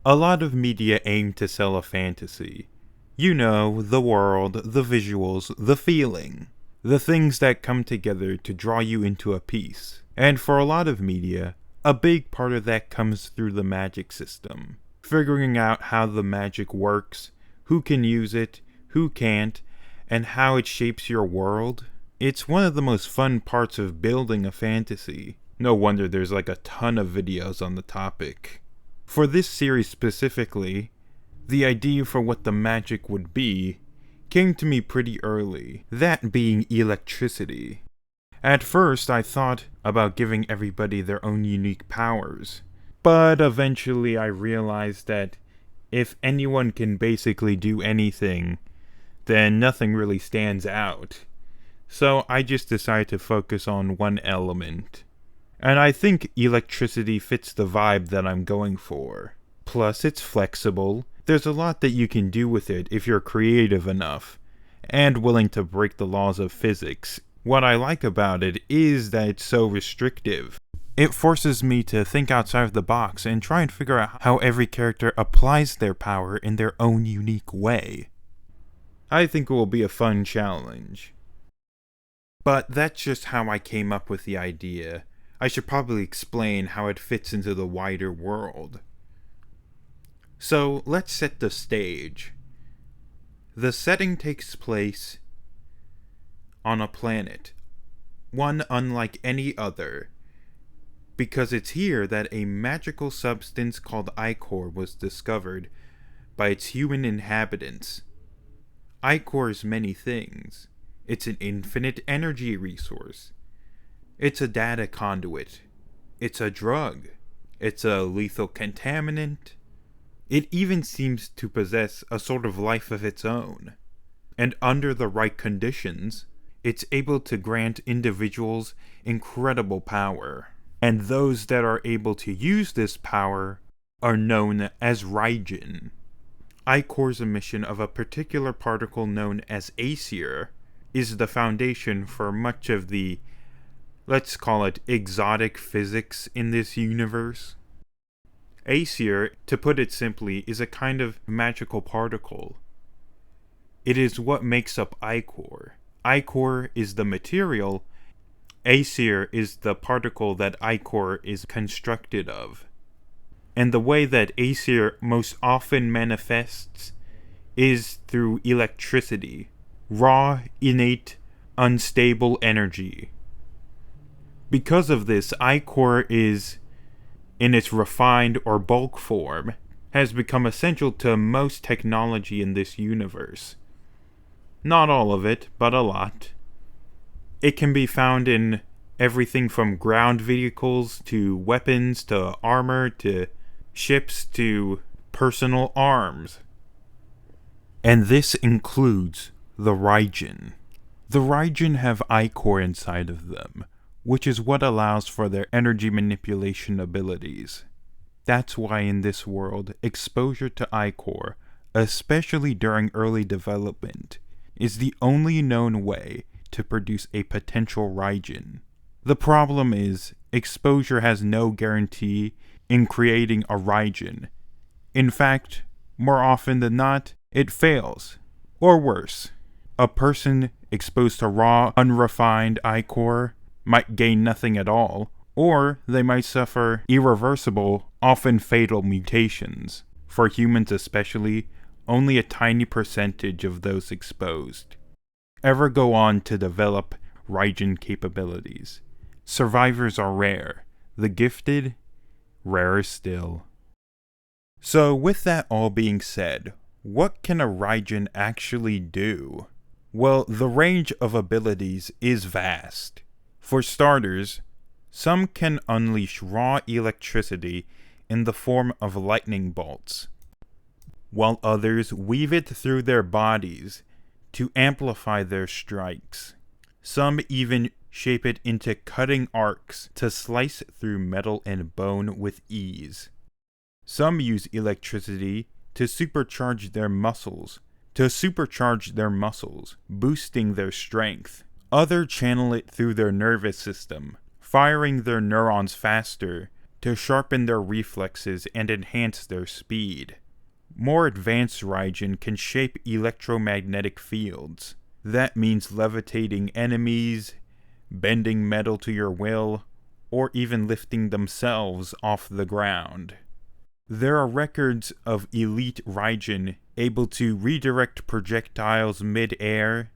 A lot of media aim to sell a fantasy. You know, the world, the visuals, the feeling. The things that come together to draw you into a piece. And for a lot of media, a big part of that comes through the magic system. Figuring out how the magic works, who can use it, who can't, and how it shapes your world. It's one of the most fun parts of building a fantasy. No wonder there's like a ton of videos on the topic. For this series specifically, the idea for what the magic would be came to me pretty early, that being electricity. At first, I thought about giving everybody their own unique powers, but eventually I realized that if anyone can basically do anything, then nothing really stands out. So I just decided to focus on one element. And I think electricity fits the vibe that I'm going for. Plus, it's flexible. There's a lot that you can do with it if you're creative enough, and willing to break the laws of physics. What I like about it is that it's so restrictive. It forces me to think outside of the box and try and figure out how every character applies their power in their own unique way. I think it will be a fun challenge. But that's just how I came up with the idea. I should probably explain how it fits into the wider world. So let's set the stage. The setting takes place on a planet, one unlike any other, because it's here that a magical substance called ichor was discovered by its human inhabitants. Ichor is many things. It's an infinite energy resource. It's a data conduit. It's a drug. It's a lethal contaminant. It even seems to possess a sort of life of its own. And under the right conditions, it's able to grant individuals incredible power. And those that are able to use this power are known as Raijin. Ichor's emission of a particular particle known as Aesir is the foundation for much of the, let's call it, exotic physics in this universe. Aesir, to put it simply, is a kind of magical particle. It is what makes up ichor. Ichor is the material. Aesir is the particle that ichor is constructed of. And the way that Aesir most often manifests is through electricity. Raw, innate, unstable energy. Because of this, ichor is, in its refined or bulk form, has become essential to most technology in this universe. Not all of it, but a lot. It can be found in everything from ground vehicles to weapons to armor to ships to personal arms. And this includes the Raijin. The Raijin have ichor inside of them, which is what allows for their energy manipulation abilities. That's why in this world, exposure to ichor, especially during early development, is the only known way to produce a potential Raijin. The problem is, exposure has no guarantee in creating a Raijin. In fact, more often than not, it fails. Or worse, a person exposed to raw, unrefined ichor might gain nothing at all, or they might suffer irreversible, often fatal mutations. For humans especially, only a tiny percentage of those exposed ever go on to develop Raijin capabilities. Survivors are rare. The gifted, rarer still. So with that all being said, what can a Raijin actually do? Well, the range of abilities is vast. For starters, some can unleash raw electricity in the form of lightning bolts, while others weave it through their bodies to amplify their strikes. Some even shape it into cutting arcs to slice through metal and bone with ease. Some use electricity to supercharge their muscles, boosting their strength. Others channel it through their nervous system, firing their neurons faster to sharpen their reflexes and enhance their speed. More advanced Raijin can shape electromagnetic fields. That means levitating enemies, bending metal to your will, or even lifting themselves off the ground. There are records of elite Raijin able to redirect projectiles mid-air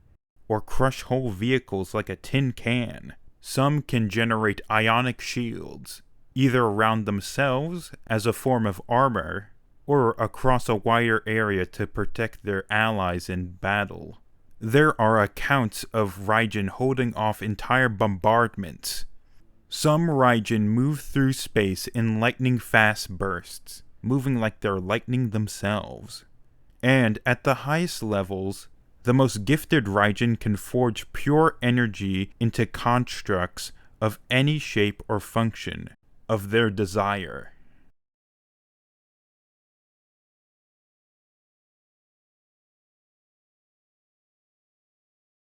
or crush whole vehicles like a tin can. Some can generate ionic shields, either around themselves as a form of armor, or across a wider area to protect their allies in battle. There are accounts of Raijin holding off entire bombardments. Some Raijin move through space in lightning-fast bursts, moving like they're lightning themselves. And at the highest levels, the most gifted Raijin can forge pure energy into constructs of any shape or function of their desire.